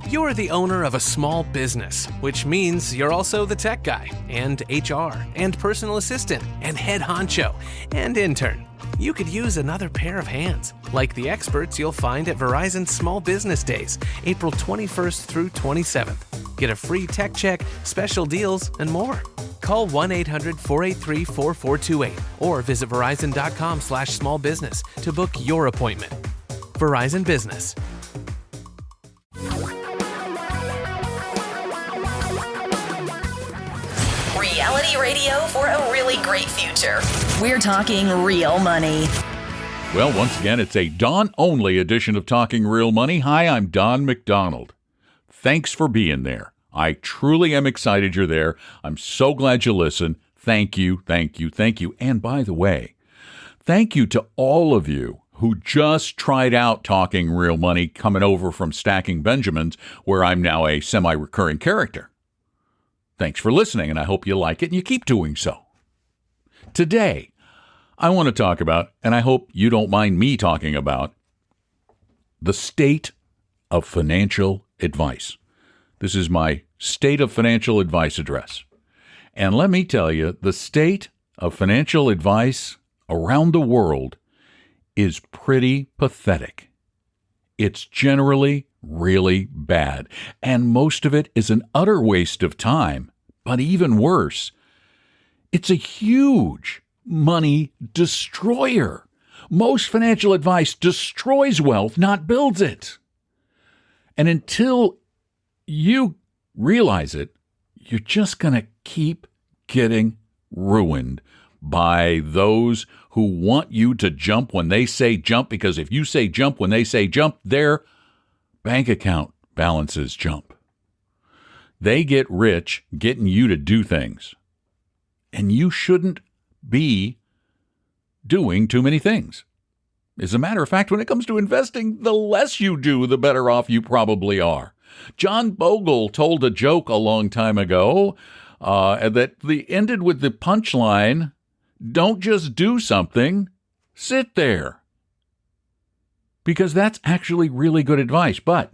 You're the owner of a small business, which means you're also the tech guy, and HR, and personal assistant, and head honcho, and intern. You could use another pair of hands, like the experts you'll find at Verizon Small Business Days, April 21st through 27th. Get a free tech check, special deals, and more. Call 1-800-483-4428 or visit verizon.com/smallbusiness to book your appointment. Verizon Business. Reality radio for a really great future. We're talking real money. Well, once again, it's a Dawn-only edition of Talking Real Money. Hi, I'm Don McDonald. Thanks for being there. I truly am excited you're there. I'm so glad you listen. Thank you, thank you, thank you. And by the way, thank you to all of you who just tried out Talking Real Money coming over from Stacking Benjamins, where I'm now a semi-recurring character. Thanks for listening, and I hope you like it and you keep doing so. Today, I want to talk about, and I hope you don't mind me talking about, the state of financial advice. This is my State of Financial Advice address. And let me tell you, the state of financial advice around the world is pretty pathetic. It's generally really bad, and most of it is an utter waste of time. But even worse, it's a huge money destroyer. Most financial advice destroys wealth, not builds it. And until you realize it, you're just going to keep getting ruined by those who want you to jump when they say jump, because if you say jump when they say jump, their bank account balances jump. They get rich getting you to do things. And you shouldn't be doing too many things. As a matter of fact, when it comes to investing, the less you do, the better off you probably are. John Bogle told a joke a long time ago that ended with the punchline, don't just do something, sit there. Because that's actually really good advice. But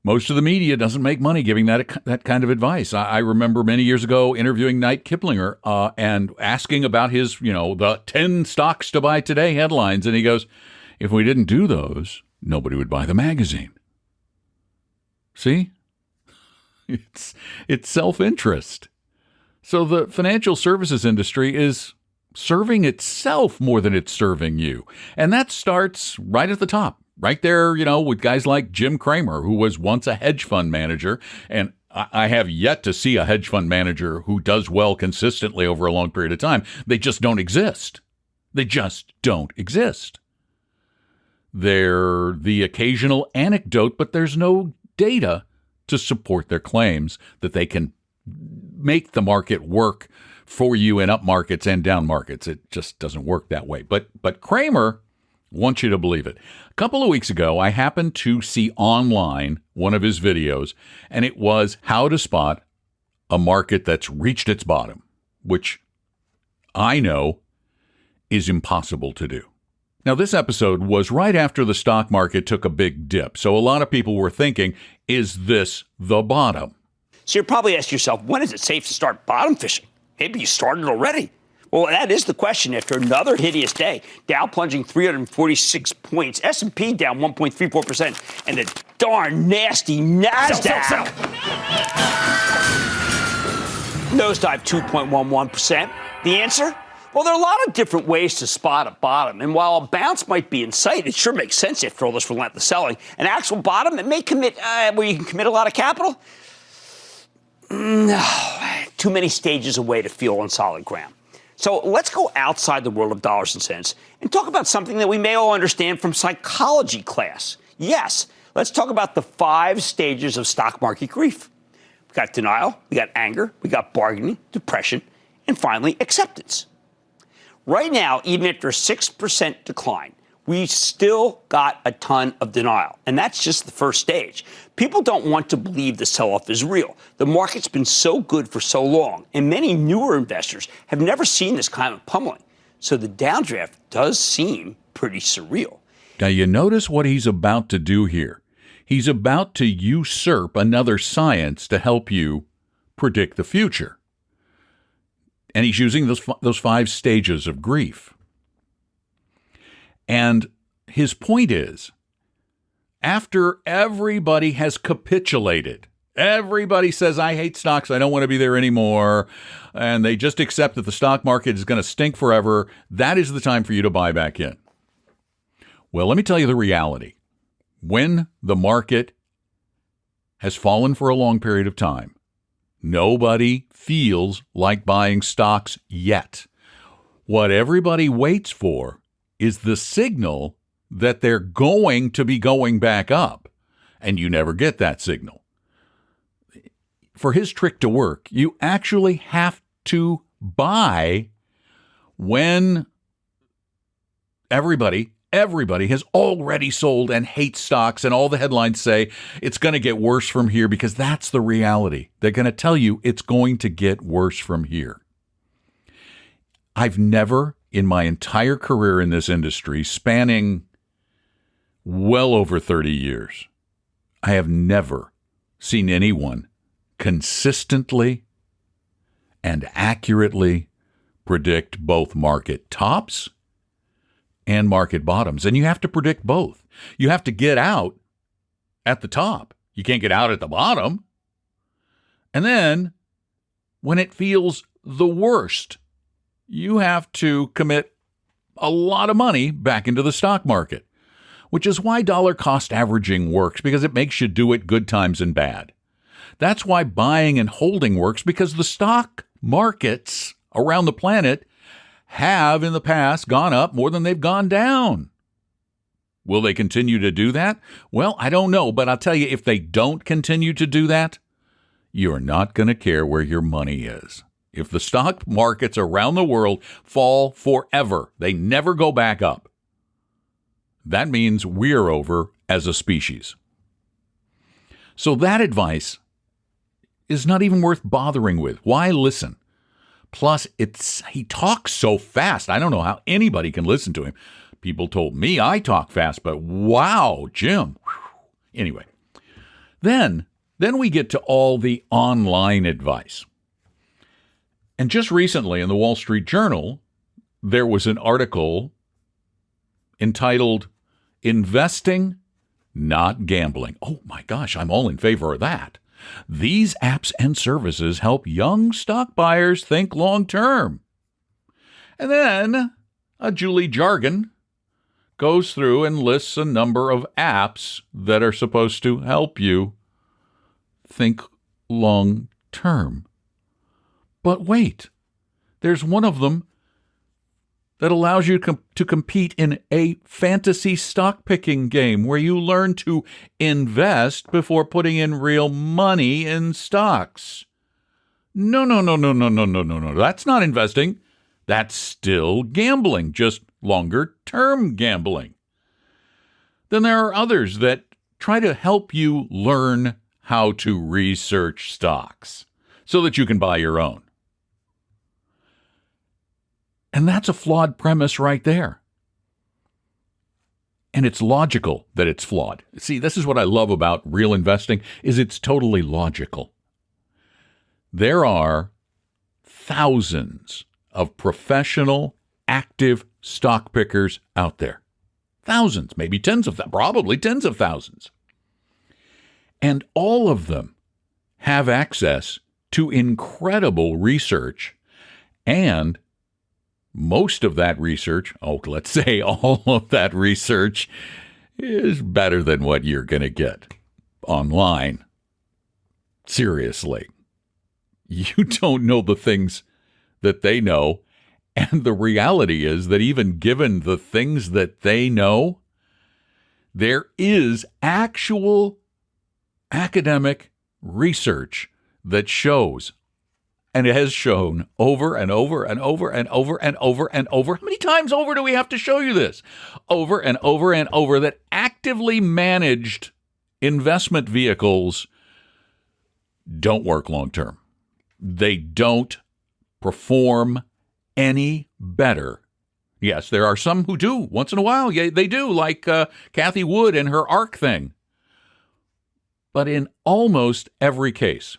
most of the media doesn't make money giving that kind of advice. I remember many years ago interviewing Knight Kiplinger and asking about his, the 10 stocks to buy today headlines. And he goes, if we didn't do those, nobody would buy the magazine. See? It's self-interest. So the financial services industry is serving itself more than it's serving you. And that starts right at the top, right there, with guys like Jim Cramer, who was once a hedge fund manager. And I have yet to see a hedge fund manager who does well consistently over a long period of time. They just don't exist. They just don't exist. They're the occasional anecdote, but there's no data to support their claims that they can make the market work for you in up markets and down markets. It just doesn't work that way. But Cramer wants you to believe it. A couple of weeks ago, I happened to see online one of his videos, and it was how to spot a market that's reached its bottom, which I know is impossible to do. Now, this episode was right after the stock market took a big dip, so a lot of people were thinking, is this the bottom? So you're probably asking yourself, when is it safe to start bottom fishing? Maybe you started already. Well, that is the question after another hideous day. Dow plunging 346 points, S&P down 1.34%, and the darn nasty NASDAQ. Sell. Nosedive 2.11%. The answer? Well, there are a lot of different ways to spot a bottom. And while a bounce might be in sight, it sure makes sense after all this relentless selling. An actual bottom, it may commit, where you can commit a lot of capital. No, too many stages away to feel on solid ground. So let's go outside the world of dollars and cents and talk about something that we may all understand from psychology class. Yes, let's talk about the 5 stages of stock market grief. We got denial, we got anger, we got bargaining, depression, and finally acceptance. Right now, even after a 6% decline, we still got a ton of denial. And that's just the first stage. People don't want to believe the sell-off is real. The market's been so good for so long, and many newer investors have never seen this kind of pummeling. So the downdraft does seem pretty surreal. Now, you notice what he's about to do here. He's about to usurp another science to help you predict the future. And he's using those 5 stages of grief. And his point is, after everybody has capitulated, everybody says, I hate stocks, I don't want to be there anymore, and they just accept that the stock market is going to stink forever, that is the time for you to buy back in. Well, let me tell you the reality. When the market has fallen for a long period of time, nobody feels like buying stocks yet. What everybody waits for is the signal that they're going to be going back up, and you never get that signal. For his trick to work, you actually have to buy when everybody has already sold and hates stocks, and all the headlines say it's going to get worse from here, because that's the reality. They're going to tell you it's going to get worse from here. I've never, in my entire career in this industry, spanning well over 30 years, I have never seen anyone consistently and accurately predict both market tops and market bottoms. And you have to predict both. You have to get out at the top. You can't get out at the bottom. And then when it feels the worst, you have to commit a lot of money back into the stock market, which is why dollar cost averaging works, because it makes you do it good times and bad. That's why buying and holding works, because the stock markets around the planet have in the past gone up more than they've gone down. Will they continue to do that? Well, I don't know, but I'll tell you, if they don't continue to do that, you're not going to care where your money is. If the stock markets around the world fall forever, they never go back up, that means we're over as a species. So that advice is not even worth bothering with. Why listen? Plus, he talks so fast. I don't know how anybody can listen to him. People told me I talk fast, but wow, Jim. Anyway, then we get to all the online advice. And just recently in the Wall Street Journal, there was an article entitled, Investing, Not Gambling. Oh my gosh, I'm all in favor of that. These apps and services help young stock buyers think long term. And then Julie Jargon goes through and lists a number of apps that are supposed to help you think long term. But wait, there's one of them that allows you to compete in a fantasy stock picking game where you learn to invest before putting in real money in stocks. No. That's not investing. That's still gambling, just longer term gambling. Then there are others that try to help you learn how to research stocks so that you can buy your own. And that's a flawed premise right there. And it's logical that it's flawed. See, this is what I love about real investing, is it's totally logical. There are thousands of professional, active stock pickers out there. Thousands, maybe probably tens of thousands. And all of them have access to incredible research, and most of that research, let's say all of that research, is better than what you're going to get online. Seriously. You don't know the things that they know. And the reality is that even given the things that they know, there is actual academic research that shows, and it has shown over and over and over and over and over and over. How many times over do we have to show you this? Over and over and over, that actively managed investment vehicles don't work long term. They don't perform any better. Yes, there are some who do once in a while. Yeah, they do, like Kathy Wood and her ARK thing. But in almost every case,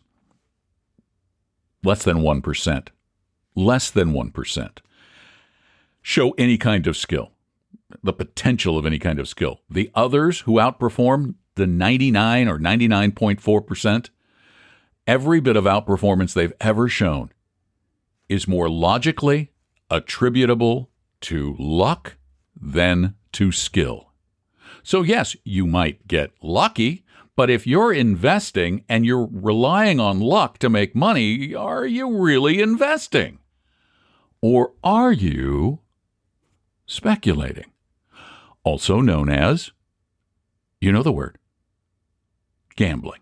less than 1%, show any kind of skill, the potential of any kind of skill. The others who outperform the 99 or 99.4%, every bit of outperformance they've ever shown is more logically attributable to luck than to skill. So yes, you might get lucky, but if you're investing and you're relying on luck to make money, are you really investing? Or are you speculating? Also known as, you know the word, gambling.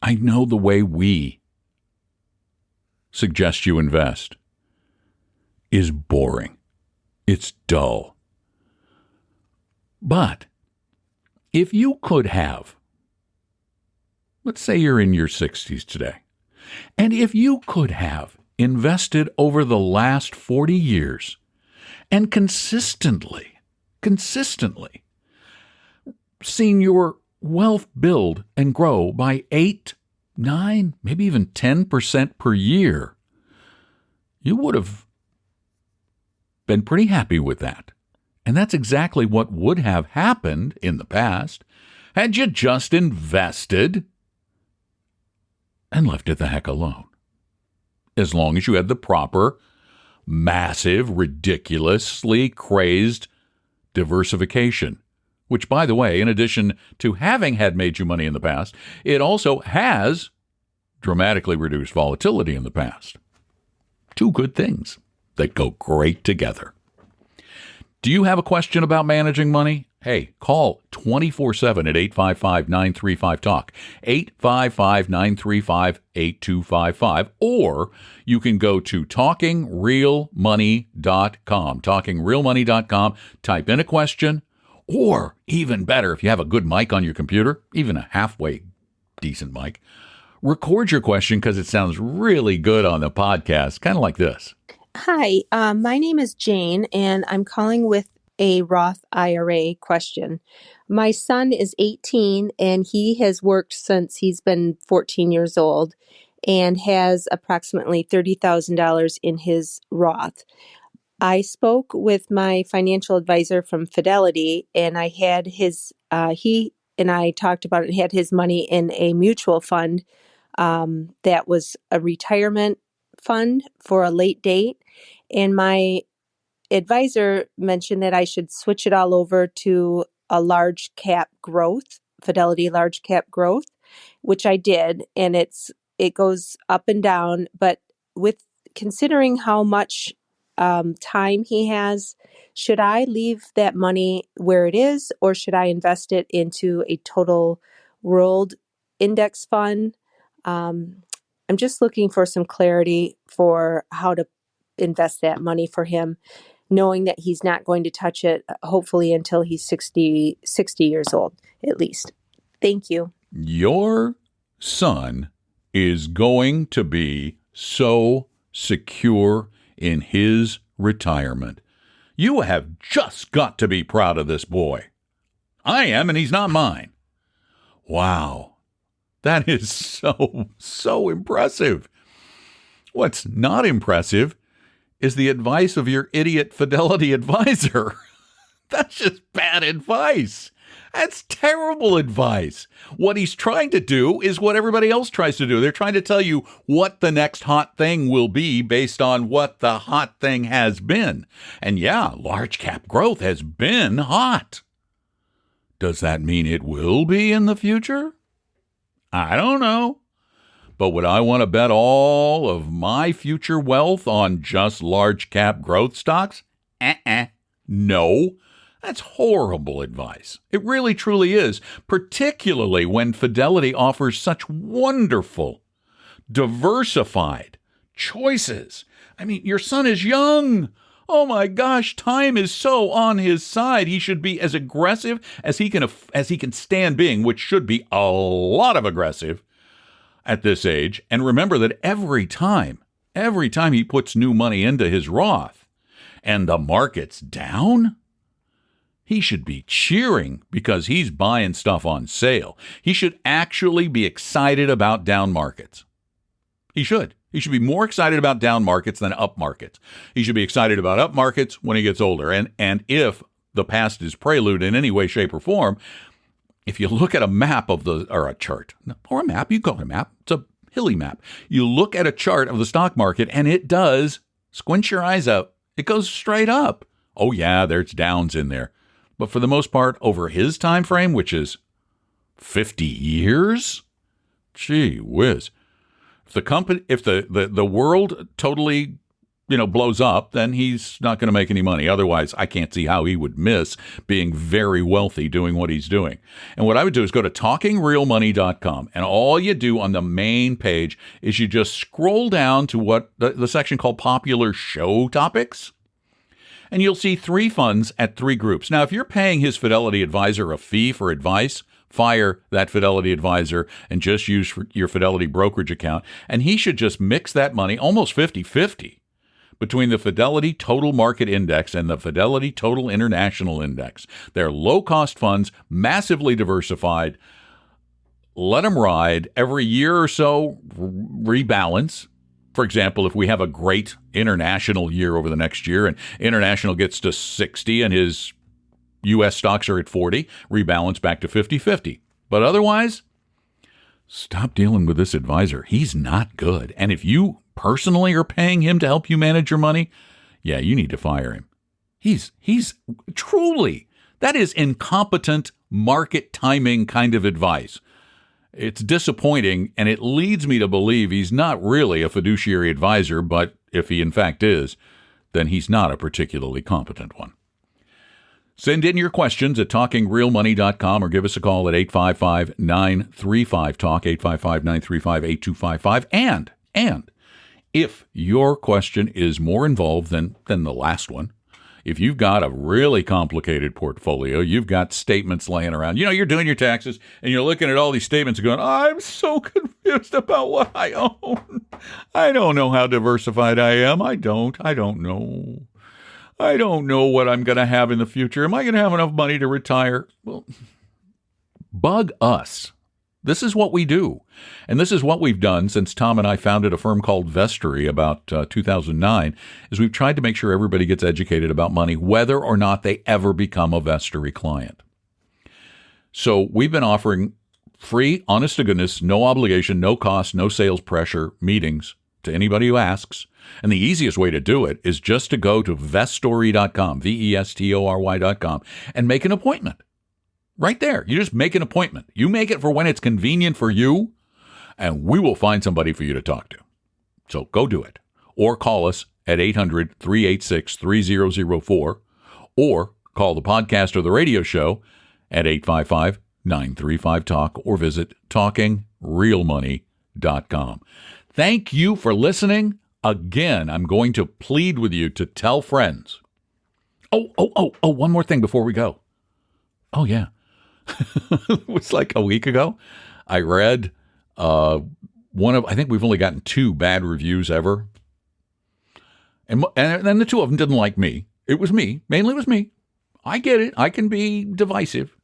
I know the way we suggest you invest is boring. It's dull. But if you could have, let's say you're in your 60s today, and if you could have invested over the last 40 years and consistently seen your wealth build and grow by 8, 9, maybe even 10% per year, you would have been pretty happy with that. And that's exactly what would have happened in the past had you just invested and left it the heck alone. As long as you had the proper, massive, ridiculously crazed diversification, which, by the way, in addition to having had made you money in the past, it also has dramatically reduced volatility in the past. Two good things that go great together. Do you have a question about managing money? Hey, call 24/7 at 855-935-TALK, 855-935-8255, or you can go to talkingrealmoney.com, talkingrealmoney.com, type in a question, or even better, if you have a good mic on your computer, even a halfway decent mic, record your question because it sounds really good on the podcast, kind of like this. Hi, my name is Jane, and I'm calling with a Roth IRA question. My son is 18, and he has worked since he's been 14 years old and has approximately $30,000 in his Roth. I spoke with my financial advisor from Fidelity, and I had he and I talked about it, had his money in a mutual fund that was a retirement fund for a late date. And my advisor mentioned that I should switch it all over to a large cap growth, Fidelity large cap growth, which I did. And it goes up and down, but with considering how much time he has, should I leave that money where it is, or should I invest it into a total world index fund? I'm just looking for some clarity for how to invest that money for him, knowing that he's not going to touch it, hopefully, until he's 60 years old, at least. Thank you. Your son is going to be so secure in his retirement. You have just got to be proud of this boy. I am, and he's not mine. Wow. That is so impressive. What's not impressive is the advice of your idiot Fidelity advisor. That's just bad advice. That's terrible advice. What he's trying to do is what everybody else tries to do. They're trying to tell you what the next hot thing will be based on what the hot thing has been. And yeah, large cap growth has been hot. Does that mean it will be in the future? I don't know. But would I want to bet all of my future wealth on just large cap growth stocks? No. That's horrible advice. It really, truly is, particularly when Fidelity offers such wonderful, diversified choices. I mean, your son is young. Oh my gosh, time is so on his side. He should be as aggressive as he can stand being, which should be a lot of aggressive at this age. And remember that every time he puts new money into his Roth and the market's down, He should be cheering because he's buying stuff on sale. He should actually be excited about down markets. He should. He should be more excited about down markets than up markets. He should be excited about up markets when he gets older. And if the past is prelude in any way, shape, or form, if you look at a map or a chart, or a map, you call it a map, it's a hilly map. You look at a chart of the stock market and it does, squint your eyes out, it goes straight up. Oh yeah, there's downs in there. But for the most part, over his time frame, which is 50 years, gee whiz. If the world totally, blows up, then he's not going to make any money. Otherwise, I can't see how he would miss being very wealthy doing what he's doing. And what I would do is go to talkingrealmoney.com, and all you do on the main page is you just scroll down to what the section called popular show topics, and you'll see 3 funds at 3 groups. Now, if you're paying his Fidelity advisor a fee for advice, fire that Fidelity advisor and just use your Fidelity brokerage account. And he should just mix that money almost 50-50 between the Fidelity Total Market Index and the Fidelity Total International Index. They're low-cost funds, massively diversified. Let them ride. Every year or so, rebalance. For example, if we have a great international year over the next year and international gets to 60 and his U.S. stocks are at 40, rebalance back to 50-50. But otherwise, stop dealing with this advisor. He's not good. And if you personally are paying him to help you manage your money, yeah, you need to fire him. He's truly, that is incompetent market timing kind of advice. It's disappointing, and it leads me to believe he's not really a fiduciary advisor, but if he in fact is, then he's not a particularly competent one. Send in your questions at talkingrealmoney.com or give us a call at 855-935-TALK, 855-935-8255. And if your question is more involved than the last one, if you've got a really complicated portfolio, you've got statements laying around, you're doing your taxes and you're looking at all these statements and going, I'm so confused about what I own. I don't know how diversified I am. I don't know. I don't know what I'm going to have in the future. Am I going to have enough money to retire? Well, bug us. This is what we do. And this is what we've done since Tom and I founded a firm called Vestory about 2009, is we've tried to make sure everybody gets educated about money, whether or not they ever become a Vestory client. So we've been offering free, honest to goodness, no obligation, no cost, no sales pressure meetings to anybody who asks. And the easiest way to do it is just to go to vestory.com, vestory.com, and make an appointment. Right there. You just make an appointment. You make it for when it's convenient for you, and we will find somebody for you to talk to. So go do it. Or call us at 800-386-3004, or call the podcast or the radio show at 855-935-TALK, or visit talkingrealmoney.com. Thank you for listening. Again, I'm going to plead with you to tell friends. Oh, one more thing before we go. Oh, yeah. It was like a week ago. I read I think we've only gotten 2 bad reviews ever. And then the 2 of them didn't like me. It was me. Mainly it was me. I get it. I can be divisive.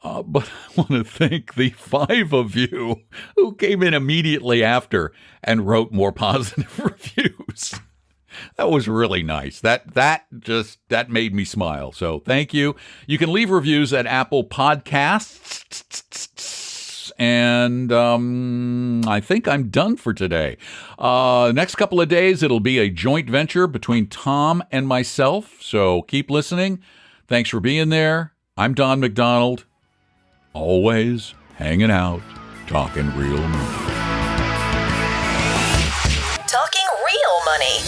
But I want to thank the 5 of you who came in immediately after and wrote more positive reviews. That was really nice. That made me smile. So thank you. You can leave reviews at Apple Podcasts. And I think I'm done for today. Next couple of days, it'll be a joint venture between Tom and myself. So keep listening. Thanks for being there. I'm Don McDonald. Always hanging out, talking real money. Talking real money.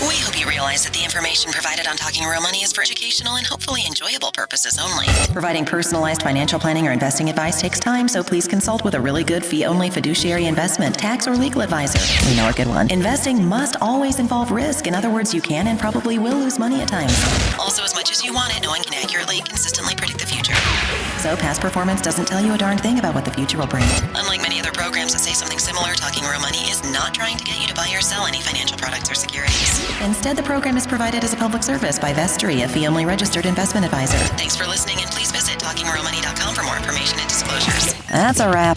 We hope you realize that the information provided on Talking Real Money is for educational and hopefully enjoyable purposes only. Providing personalized financial planning or investing advice takes time, so please consult with a really good fee-only fiduciary investment, tax, or legal advisor. We know a good one. Investing must always involve risk. In other words, you can and probably will lose money at times. Also, as much as you want it, no one can accurately, consistently predict the future. So past performance doesn't tell you a darn thing about what the future will bring. Unlike many other programs that say something similar, Talking Real Money is not trying to get you to buy or sell any financial products or securities. Instead, the program is provided as a public service by Vestry, a fee-only registered investment advisor. Thanks for listening, and please visit TalkingRealMoney.com for more information and disclosures. That's a wrap.